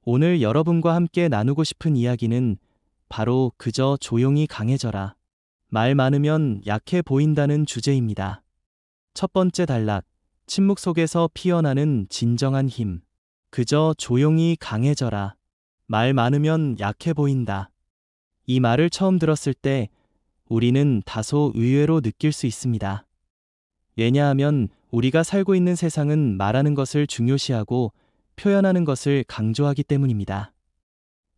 오늘 여러분과 함께 나누고 싶은 이야기는 바로 그저 조용히 강해져라. 말 많으면 약해 보인다는 주제입니다. 첫 번째 단락, 침묵 속에서 피어나는 진정한 힘. 그저 조용히 강해져라. 말 많으면 약해 보인다. 이 말을 처음 들었을 때 우리는 다소 의외로 느낄 수 있습니다. 왜냐하면 우리가 살고 있는 세상은 말하는 것을 중요시하고 표현하는 것을 강조하기 때문입니다.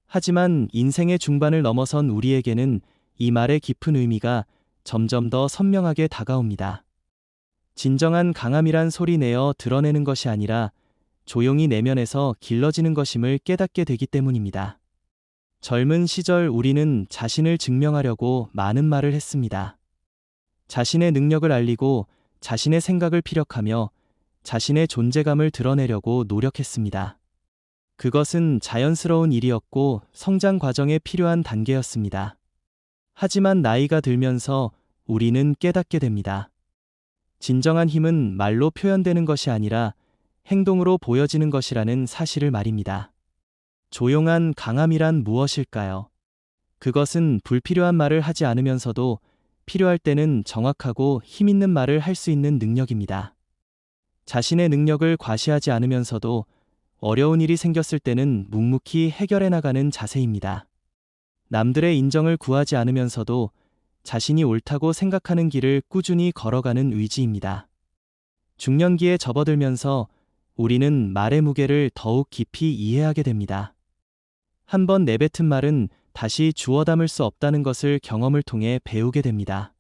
하지만 인생의 중반을 넘어선 우리에게는 이 말의 깊은 의미가 점점 더 선명하게 다가옵니다. 진정한 강함이란 소리 내어 드러내는 것이 아니라 조용히 내면에서 길러지는 것임을 깨닫게 되기 때문입니다. 젊은 시절 우리는 자신을 증명하려고 많은 말을 했습니다. 자신의 능력을 알리고 자신의 생각을 피력하며 자신의 존재감을 드러내려고 노력했습니다. 그것은 자연스러운 일이었고 성장 과정에 필요한 단계였습니다. 하지만 나이가 들면서 우리는 깨닫게 됩니다. 진정한 힘은 말로 표현되는 것이 아니라 행동으로 보여지는 것이라는 사실을 말입니다. 조용한 강함이란 무엇일까요? 그것은 불필요한 말을 하지 않으면서도 필요할 때는 정확하고 힘 있는 말을 할 수 있는 능력입니다. 자신의 능력을 과시하지 않으면서도 어려운 일이 생겼을 때는 묵묵히 해결해 나가는 자세입니다. 남들의 인정을 구하지 않으면서도 자신이 옳다고 생각하는 길을 꾸준히 걸어가는 의지입니다. 중년기에 접어들면서 우리는 말의 무게를 더욱 깊이 이해하게 됩니다. 한 번 내뱉은 말은 다시 주워 담을 수 없다는 것을 경험을 통해 배우게 됩니다.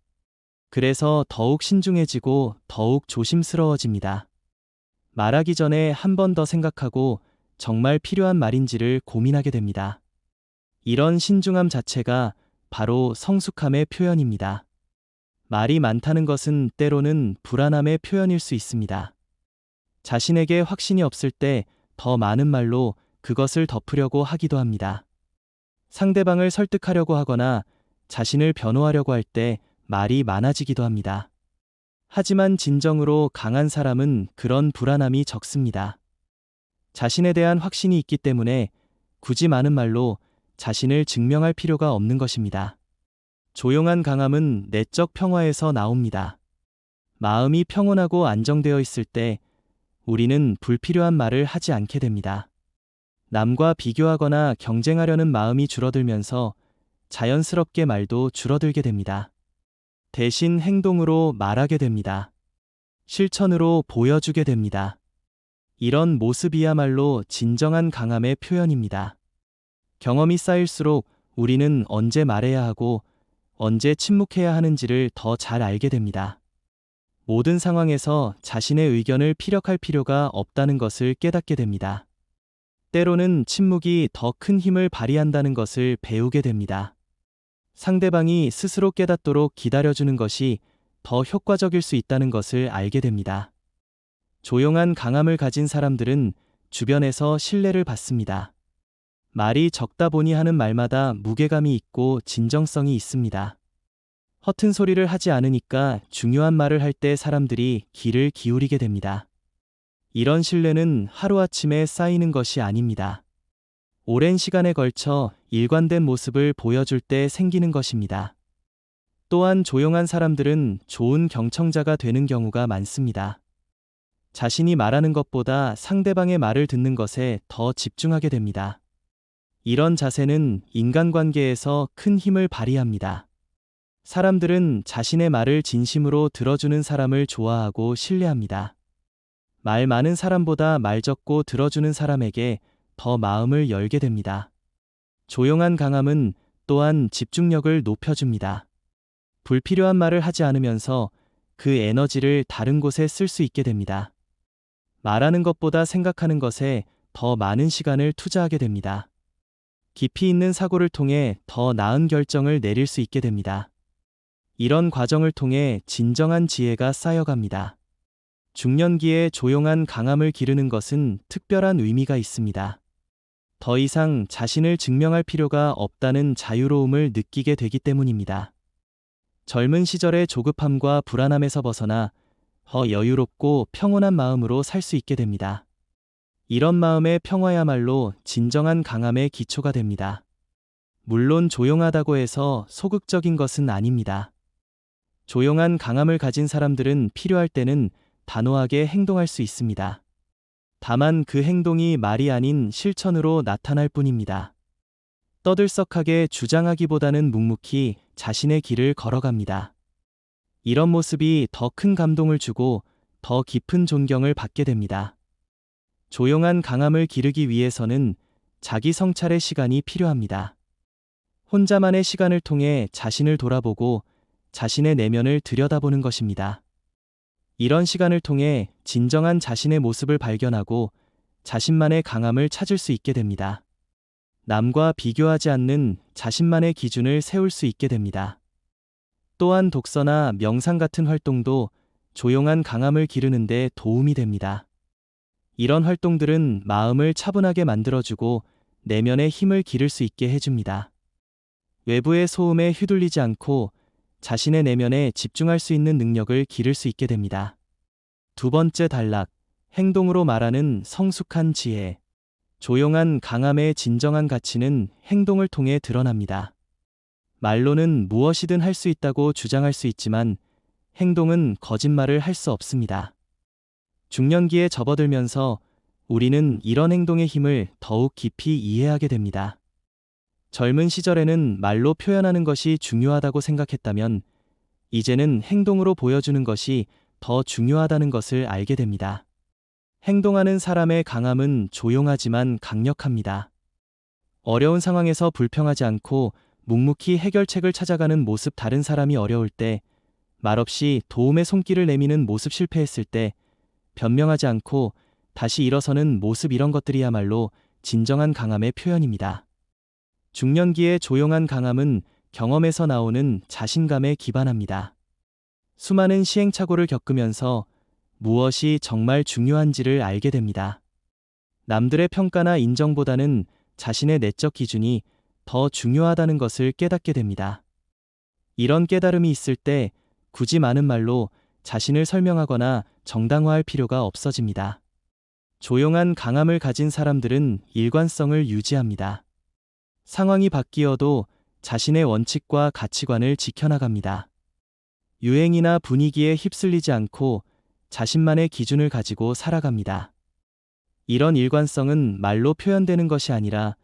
그래서 더욱 신중해지고 더욱 조심스러워집니다. 말하기 전에 한 번 더 생각하고 정말 필요한 말인지를 고민하게 됩니다. 이런 신중함 자체가 바로 성숙함의 표현입니다. 말이 많다는 것은 때로는 불안함의 표현일 수 있습니다. 자신에게 확신이 없을 때 더 많은 말로 그것을 덮으려고 하기도 합니다. 상대방을 설득하려고 하거나 자신을 변호하려고 할 때 말이 많아지기도 합니다. 하지만 진정으로 강한 사람은 그런 불안함이 적습니다. 자신에 대한 확신이 있기 때문에 굳이 많은 말로 자신을 증명할 필요가 없는 것입니다. 조용한 강함은 내적 평화에서 나옵니다. 마음이 평온하고 안정되어 있을 때 우리는 불필요한 말을 하지 않게 됩니다. 남과 비교하거나 경쟁하려는 마음이 줄어들면서 자연스럽게 말도 줄어들게 됩니다. 대신 행동으로 말하게 됩니다. 실천으로 보여주게 됩니다. 이런 모습이야말로 진정한 강함의 표현입니다. 경험이 쌓일수록 우리는 언제 말해야 하고 언제 침묵해야 하는지를 더 잘 알게 됩니다. 모든 상황에서 자신의 의견을 피력할 필요가 없다는 것을 깨닫게 됩니다. 때로는 침묵이 더 큰 힘을 발휘한다는 것을 배우게 됩니다. 상대방이 스스로 깨닫도록 기다려주는 것이 더 효과적일 수 있다는 것을 알게 됩니다. 조용한 강함을 가진 사람들은 주변에서 신뢰를 받습니다. 말이 적다 보니 하는 말마다 무게감이 있고 진정성이 있습니다. 허튼 소리를 하지 않으니까 중요한 말을 할 때 사람들이 귀를 기울이게 됩니다. 이런 신뢰는 하루아침에 쌓이는 것이 아닙니다. 오랜 시간에 걸쳐 일관된 모습을 보여줄 때 생기는 것입니다. 또한 조용한 사람들은 좋은 경청자가 되는 경우가 많습니다. 자신이 말하는 것보다 상대방의 말을 듣는 것에 더 집중하게 됩니다. 이런 자세는 인간관계에서 큰 힘을 발휘합니다. 사람들은 자신의 말을 진심으로 들어주는 사람을 좋아하고 신뢰합니다. 말 많은 사람보다 말 적고 들어주는 사람에게 더 마음을 열게 됩니다. 조용한 강함은 또한 집중력을 높여줍니다. 불필요한 말을 하지 않으면서 그 에너지를 다른 곳에 쓸 수 있게 됩니다. 말하는 것보다 생각하는 것에 더 많은 시간을 투자하게 됩니다. 깊이 있는 사고를 통해 더 나은 결정을 내릴 수 있게 됩니다. 이런 과정을 통해 진정한 지혜가 쌓여갑니다. 중년기에 조용한 강함을 기르는 것은 특별한 의미가 있습니다. 더 이상 자신을 증명할 필요가 없다는 자유로움을 느끼게 되기 때문입니다. 젊은 시절의 조급함과 불안함에서 벗어나 더 여유롭고 평온한 마음으로 살 수 있게 됩니다. 이런 마음의 평화야말로 진정한 강함의 기초가 됩니다. 물론 조용하다고 해서 소극적인 것은 아닙니다. 조용한 강함을 가진 사람들은 필요할 때는 단호하게 행동할 수 있습니다. 다만 그 행동이 말이 아닌 실천으로 나타날 뿐입니다. 떠들썩하게 주장하기보다는 묵묵히 자신의 길을 걸어갑니다. 이런 모습이 더 큰 감동을 주고 더 깊은 존경을 받게 됩니다. 조용한 강함을 기르기 위해서는 자기 성찰의 시간이 필요합니다. 혼자만의 시간을 통해 자신을 돌아보고 자신의 내면을 들여다보는 것입니다. 이런 시간을 통해 진정한 자신의 모습을 발견하고 자신만의 강함을 찾을 수 있게 됩니다. 남과 비교하지 않는 자신만의 기준을 세울 수 있게 됩니다. 또한 독서나 명상 같은 활동도 조용한 강함을 기르는 데 도움이 됩니다. 이런 활동들은 마음을 차분하게 만들어주고 내면의 힘을 기를 수 있게 해줍니다. 외부의 소음에 휘둘리지 않고 자신의 내면에 집중할 수 있는 능력을 기를 수 있게 됩니다. 두 번째 단락, 행동으로 말하는 성숙한 지혜. 조용한 강함의 진정한 가치는 행동을 통해 드러납니다. 말로는 무엇이든 할 수 있다고 주장할 수 있지만 행동은 거짓말을 할 수 없습니다. 중년기에 접어들면서 우리는 이런 행동의 힘을 더욱 깊이 이해하게 됩니다. 젊은 시절에는 말로 표현하는 것이 중요하다고 생각했다면 이제는 행동으로 보여주는 것이 더 중요하다는 것을 알게 됩니다. 행동하는 사람의 강함은 조용하지만 강력합니다. 어려운 상황에서 불평하지 않고 묵묵히 해결책을 찾아가는 모습, 다른 사람이 어려울 때 말없이 도움의 손길을 내미는 모습, 실패했을 때 변명하지 않고 다시 일어서는 모습, 이런 것들이야말로 진정한 강함의 표현입니다. 중년기의 조용한 강함은 경험에서 나오는 자신감에 기반합니다. 수많은 시행착오를 겪으면서 무엇이 정말 중요한지를 알게 됩니다. 남들의 평가나 인정보다는 자신의 내적 기준이 더 중요하다는 것을 깨닫게 됩니다. 이런 깨달음이 있을 때 굳이 많은 말로 자신을 설명하거나 정당화할 필요가 없어집니다. 조용한 강함을 가진 사람들은 일관성을 유지합니다. 상황이 바뀌어도 자신의 원칙과 가치관을 지켜나갑니다. 유행이나 분위기에 휩쓸리지 않고 자신만의 기준을 가지고 살아갑니다. 이런 일관성은 말로 표현되는 것이 아니라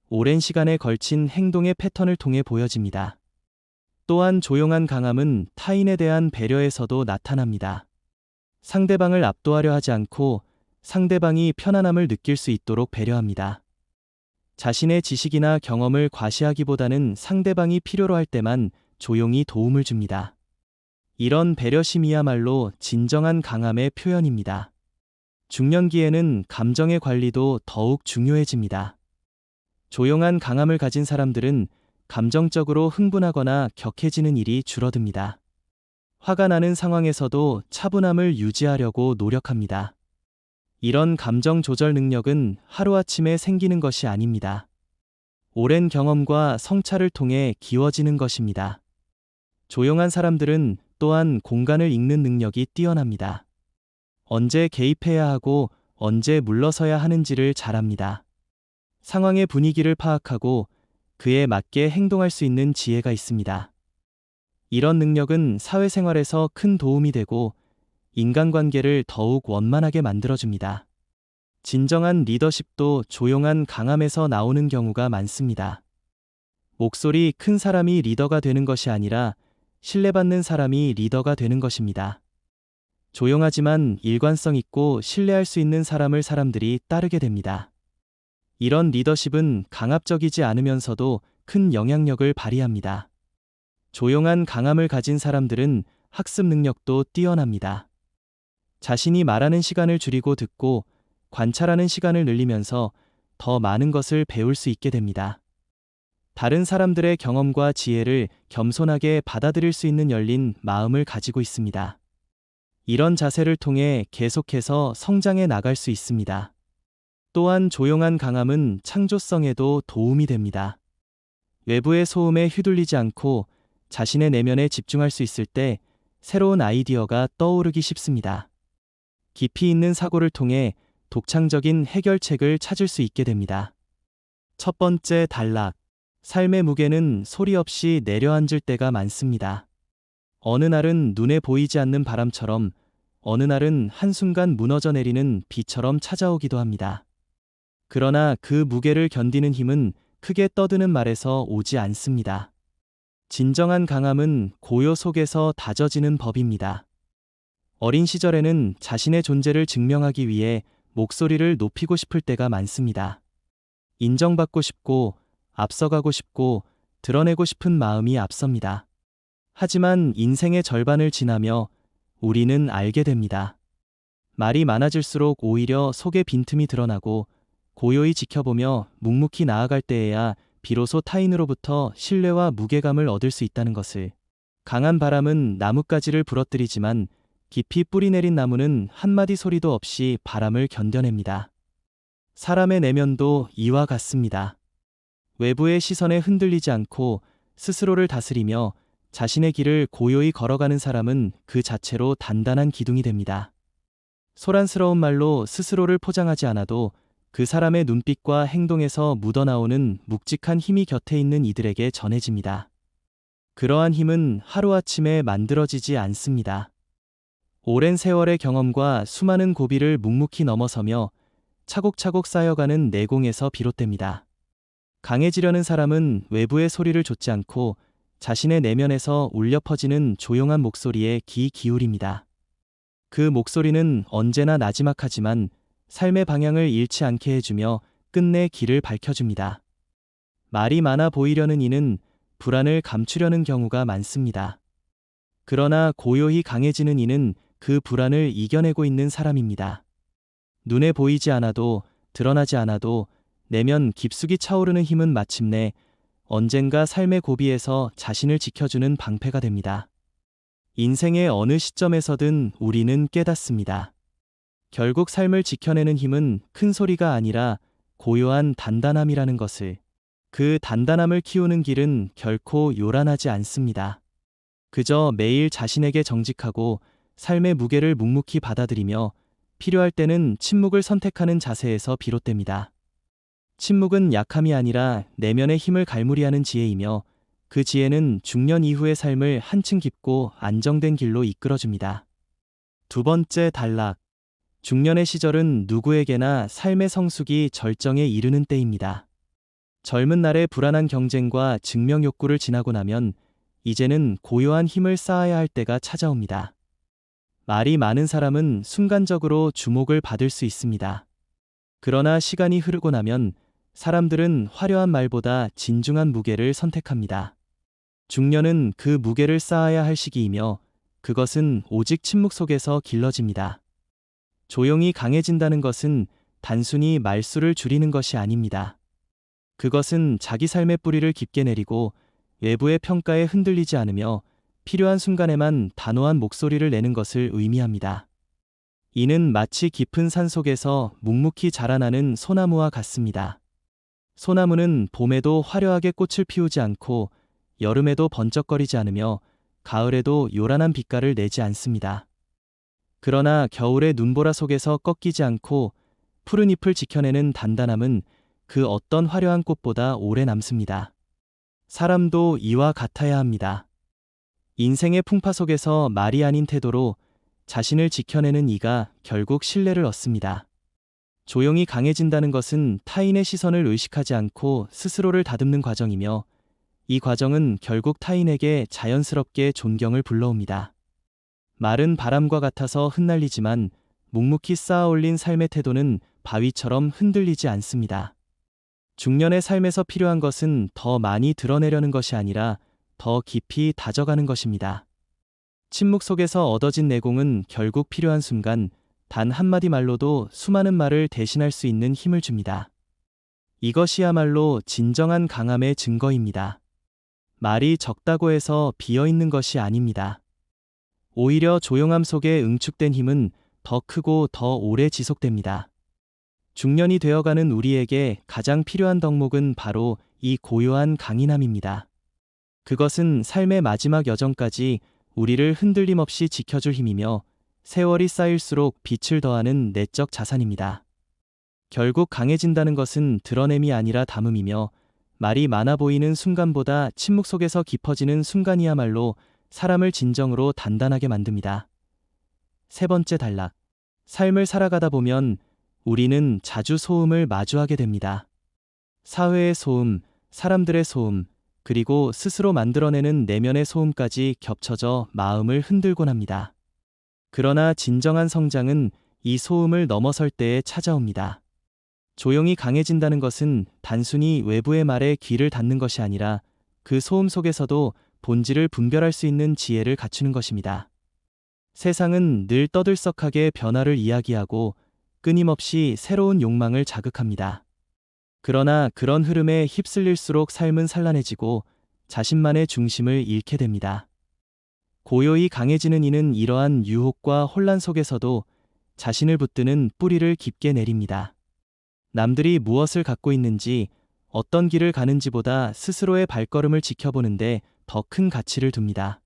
오랜 시간에 걸친 행동의 패턴을 통해 보여집니다. 또한 조용한 강함은 타인에 대한 배려에서도 나타납니다. 상대방을 압도하려 하지 않고 상대방이 편안함을 느낄 수 있도록 배려합니다. 자신의 지식이나 경험을 과시하기보다는 상대방이 필요로 할 때만 조용히 도움을 줍니다. 이런 배려심이야말로 진정한 강함의 표현입니다. 중년기에는 감정의 관리도 더욱 중요해집니다. 조용한 강함을 가진 사람들은 감정적으로 흥분하거나 격해지는 일이 줄어듭니다. 화가 나는 상황에서도 차분함을 유지하려고 노력합니다. 이런 감정 조절 능력은 하루아침에 생기는 것이 아닙니다. 오랜 경험과 성찰을 통해 기워지는 것입니다. 조용한 사람들은 또한 공간을 읽는 능력이 뛰어납니다. 언제 개입해야 하고 언제 물러서야 하는지를 잘 압니다. 상황의 분위기를 파악하고 그에 맞게 행동할 수 있는 지혜가 있습니다. 이런 능력은 사회생활에서 큰 도움이 되고 인간관계를 더욱 원만하게 만들어줍니다. 진정한 리더십도 조용한 강함에서 나오는 경우가 많습니다. 목소리 큰 사람이 리더가 되는 것이 아니라 신뢰받는 사람이 리더가 되는 것입니다. 조용하지만 일관성 있고 신뢰할 수 있는 사람을 사람들이 따르게 됩니다. 이런 리더십은 강압적이지 않으면서도 큰 영향력을 발휘합니다. 조용한 강함을 가진 사람들은 학습 능력도 뛰어납니다. 자신이 말하는 시간을 줄이고 듣고 관찰하는 시간을 늘리면서 더 많은 것을 배울 수 있게 됩니다. 다른 사람들의 경험과 지혜를 겸손하게 받아들일 수 있는 열린 마음을 가지고 있습니다. 이런 자세를 통해 계속해서 성장해 나갈 수 있습니다. 또한 조용한 강함은 창조성에도 도움이 됩니다. 외부의 소음에 휘둘리지 않고 자신의 내면에 집중할 수 있을 때 새로운 아이디어가 떠오르기 쉽습니다. 깊이 있는 사고를 통해 독창적인 해결책을 찾을 수 있게 됩니다. 첫 번째 단락. 삶의 무게는 소리 없이 내려앉을 때가 많습니다. 어느 날은 눈에 보이지 않는 바람처럼, 어느 날은 한순간 무너져 내리는 비처럼 찾아오기도 합니다. 그러나 그 무게를 견디는 힘은 크게 떠드는 말에서 오지 않습니다. 진정한 강함은 고요 속에서 다져지는 법입니다. 어린 시절에는 자신의 존재를 증명하기 위해 목소리를 높이고 싶을 때가 많습니다. 인정받고 싶고, 앞서가고 싶고, 드러내고 싶은 마음이 앞섭니다. 하지만 인생의 절반을 지나며 우리는 알게 됩니다. 말이 많아질수록 오히려 속의 빈틈이 드러나고, 고요히 지켜보며 묵묵히 나아갈 때에야 비로소 타인으로부터 신뢰와 무게감을 얻을 수 있다는 것을. 강한 바람은 나뭇가지를 부러뜨리지만 깊이 뿌리 내린 나무는 한마디 소리도 없이 바람을 견뎌냅니다. 사람의 내면도 이와 같습니다. 외부의 시선에 흔들리지 않고 스스로를 다스리며 자신의 길을 고요히 걸어가는 사람은 그 자체로 단단한 기둥이 됩니다. 소란스러운 말로 스스로를 포장하지 않아도 그 사람의 눈빛과 행동에서 묻어나오는 묵직한 힘이 곁에 있는 이들에게 전해집니다. 그러한 힘은 하루아침에 만들어지지 않습니다. 오랜 세월의 경험과 수많은 고비를 묵묵히 넘어서며 차곡차곡 쌓여가는 내공에서 비롯됩니다. 강해지려는 사람은 외부의 소리를 좇지 않고 자신의 내면에서 울려 퍼지는 조용한 목소리에 귀 기울입니다. 그 목소리는 언제나 나지막하지만 삶의 방향을 잃지 않게 해주며 끝내 길을 밝혀줍니다. 말이 많아 보이려는 이는 불안을 감추려는 경우가 많습니다. 그러나 고요히 강해지는 이는 그 불안을 이겨내고 있는 사람입니다. 눈에 보이지 않아도, 드러나지 않아도 내면 깊숙이 차오르는 힘은 마침내 언젠가 삶의 고비에서 자신을 지켜주는 방패가 됩니다. 인생의 어느 시점에서든 우리는 깨닫습니다. 결국 삶을 지켜내는 힘은 큰 소리가 아니라 고요한 단단함이라는 것을. 그 단단함을 키우는 길은 결코 요란하지 않습니다. 그저 매일 자신에게 정직하고 삶의 무게를 묵묵히 받아들이며 필요할 때는 침묵을 선택하는 자세에서 비롯됩니다. 침묵은 약함이 아니라 내면의 힘을 갈무리하는 지혜이며 그 지혜는 중년 이후의 삶을 한층 깊고 안정된 길로 이끌어줍니다. 두 번째 단락. 중년의 시절은 누구에게나 삶의 성숙이 절정에 이르는 때입니다. 젊은 날의 불안한 경쟁과 증명 욕구를 지나고 나면 이제는 고요한 힘을 쌓아야 할 때가 찾아옵니다. 말이 많은 사람은 순간적으로 주목을 받을 수 있습니다. 그러나 시간이 흐르고 나면 사람들은 화려한 말보다 진중한 무게를 선택합니다. 중년은 그 무게를 쌓아야 할 시기이며 그것은 오직 침묵 속에서 길러집니다. 조용히 강해진다는 것은 단순히 말수를 줄이는 것이 아닙니다. 그것은 자기 삶의 뿌리를 깊게 내리고 외부의 평가에 흔들리지 않으며 필요한 순간에만 단호한 목소리를 내는 것을 의미합니다. 이는 마치 깊은 산 속에서 묵묵히 자라나는 소나무와 같습니다. 소나무는 봄에도 화려하게 꽃을 피우지 않고 여름에도 번쩍거리지 않으며 가을에도 요란한 빛깔을 내지 않습니다. 그러나 겨울의 눈보라 속에서 꺾이지 않고 푸른 잎을 지켜내는 단단함은 그 어떤 화려한 꽃보다 오래 남습니다. 사람도 이와 같아야 합니다. 인생의 풍파 속에서 말이 아닌 태도로 자신을 지켜내는 이가 결국 신뢰를 얻습니다. 조용히 강해진다는 것은 타인의 시선을 의식하지 않고 스스로를 다듬는 과정이며 이 과정은 결국 타인에게 자연스럽게 존경을 불러옵니다. 말은 바람과 같아서 흩날리지만 묵묵히 쌓아올린 삶의 태도는 바위처럼 흔들리지 않습니다. 중년의 삶에서 필요한 것은 더 많이 드러내려는 것이 아니라 더 깊이 다져가는 것입니다. 침묵 속에서 얻어진 내공은 결국 필요한 순간 단 한마디 말로도 수많은 말을 대신할 수 있는 힘을 줍니다. 이것이야말로 진정한 강함의 증거입니다. 말이 적다고 해서 비어있는 것이 아닙니다. 오히려 조용함 속에 응축된 힘은 더 크고 더 오래 지속됩니다. 중년이 되어가는 우리에게 가장 필요한 덕목은 바로 이 고요한 강인함입니다. 그것은 삶의 마지막 여정까지 우리를 흔들림 없이 지켜줄 힘이며 세월이 쌓일수록 빛을 더하는 내적 자산입니다. 결국 강해진다는 것은 드러냄이 아니라 담음이며 말이 많아 보이는 순간보다 침묵 속에서 깊어지는 순간이야말로 사람을 진정으로 단단하게 만듭니다. 세 번째 단락. 삶을 살아가다 보면 우리는 자주 소음을 마주하게 됩니다. 사회의 소음, 사람들의 소음, 그리고 스스로 만들어내는 내면의 소음까지 겹쳐져 마음을 흔들곤 합니다. 그러나 진정한 성장은 이 소음을 넘어설 때에 찾아옵니다. 조용히 강해진다는 것은 단순히 외부의 말에 귀를 닫는 것이 아니라 그 소음 속에서도 본질을 분별할 수 있는 지혜를 갖추는 것입니다. 세상은 늘 떠들썩하게 변화를 이야기하고 끊임없이 새로운 욕망을 자극합니다. 그러나 그런 흐름에 휩쓸릴수록 삶은 산란해지고 자신만의 중심을 잃게 됩니다. 고요히 강해지는 이는 이러한 유혹과 혼란 속에서도 자신을 붙드는 뿌리를 깊게 내립니다. 남들이 무엇을 갖고 있는지, 어떤 길을 가는지보다 스스로의 발걸음을 지켜보는데 더 큰 가치를 둡니다.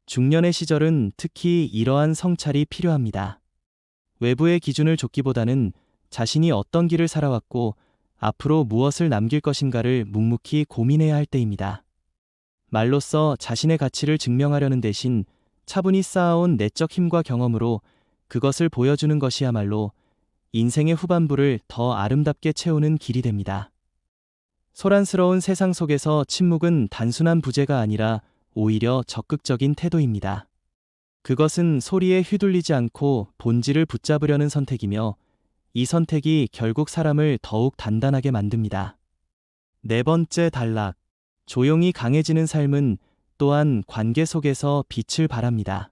중년의 시절은 특히 이러한 성찰이 필요합니다. 외부의 기준을 좇기보다는 자신이 어떤 길을 살아왔고 앞으로 무엇을 남길 것인가를 묵묵히 고민해야 할 때입니다. 말로써 자신의 가치를 증명하려는 대신 차분히 쌓아온 내적 힘과 경험으로 그것을 보여주는 것이야말로 인생의 후반부를 더 아름답게 채우는 길이 됩니다. 소란스러운 세상 속에서 침묵은 단순한 부재가 아니라 오히려 적극적인 태도입니다. 그것은 소리에 휘둘리지 않고 본질을 붙잡으려는 선택이며 이 선택이 결국 사람을 더욱 단단하게 만듭니다. 네 번째 단락. 조용히 강해지는 삶은 또한 관계 속에서 빛을 발합니다.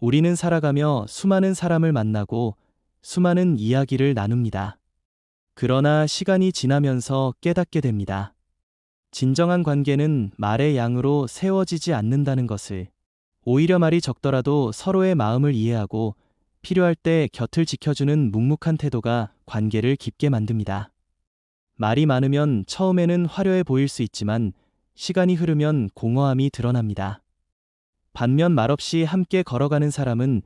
우리는 살아가며 수많은 사람을 만나고 수많은 이야기를 나눕니다. 그러나 시간이 지나면서 깨닫게 됩니다. 진정한 관계는 말의 양으로 세워지지 않는다는 것을. 오히려 말이 적더라도 서로의 마음을 이해하고 필요할 때 곁을 지켜주는 묵묵한 태도가 관계를 깊게 만듭니다. 말이 많으면 처음에는 화려해 보일 수 있지만 시간이 흐르면 공허함이 드러납니다. 반면 말없이 함께 걸어가는 사람은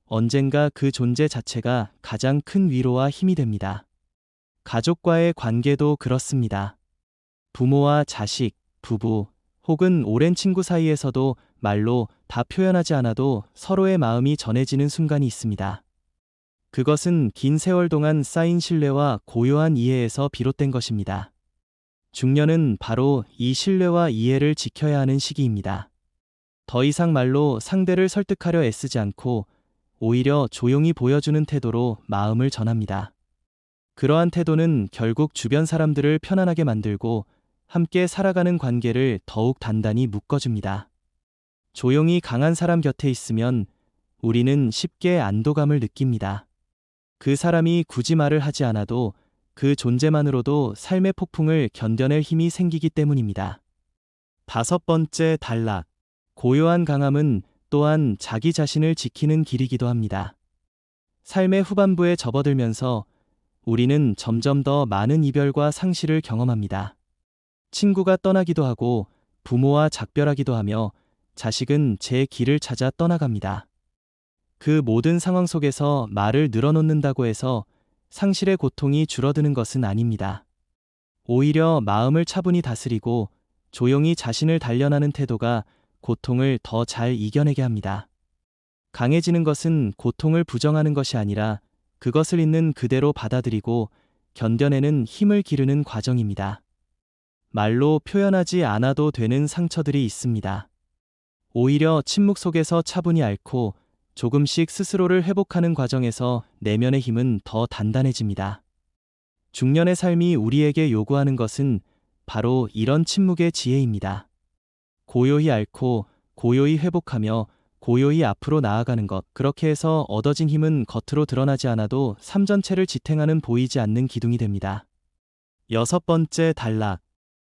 언젠가 그 존재 자체가 가장 큰 위로와 힘이 됩니다. 가족과의 관계도 그렇습니다. 부모와 자식, 부부, 혹은 오랜 친구 사이에서도 말로 다 표현하지 않아도 서로의 마음이 전해지는 순간이 있습니다. 그것은 긴 세월 동안 쌓인 신뢰와 고요한 이해에서 비롯된 것입니다. 중년은 바로 이 신뢰와 이해를 지켜야 하는 시기입니다. 더 이상 말로 상대를 설득하려 애쓰지 않고 오히려 조용히 보여주는 태도로 마음을 전합니다. 그러한 태도는 결국 주변 사람들을 편안하게 만들고 함께 살아가는 관계를 더욱 단단히 묶어줍니다. 조용히 강한 사람 곁에 있으면 우리는 쉽게 안도감을 느낍니다. 그 사람이 굳이 말을 하지 않아도 그 존재만으로도 삶의 폭풍을 견뎌낼 힘이 생기기 때문입니다. 다섯 번째 단락. 고요한 강함은 또한 자기 자신을 지키는 길이기도 합니다. 삶의 후반부에 접어들면서 우리는 점점 더 많은 이별과 상실을 경험합니다. 친구가 떠나기도 하고 부모와 작별하기도 하며 자식은 제 길을 찾아 떠나갑니다. 그 모든 상황 속에서 말을 늘어놓는다고 해서 상실의 고통이 줄어드는 것은 아닙니다. 오히려 마음을 차분히 다스리고 조용히 자신을 단련하는 태도가 고통을 더 잘 이겨내게 합니다. 강해지는 것은 고통을 부정하는 것이 아니라 그것을 있는 그대로 받아들이고 견뎌내는 힘을 기르는 과정입니다. 말로 표현하지 않아도 되는 상처들이 있습니다. 오히려 침묵 속에서 차분히 앓고 조금씩 스스로를 회복하는 과정에서 내면의 힘은 더 단단해집니다. 중년의 삶이 우리에게 요구하는 것은 바로 이런 침묵의 지혜입니다. 고요히 앓고 고요히 회복하며 고요히 앞으로 나아가는 것. 그렇게 해서 얻어진 힘은 겉으로 드러나지 않아도 삶 전체를 지탱하는 보이지 않는 기둥이 됩니다. 여섯 번째 단락.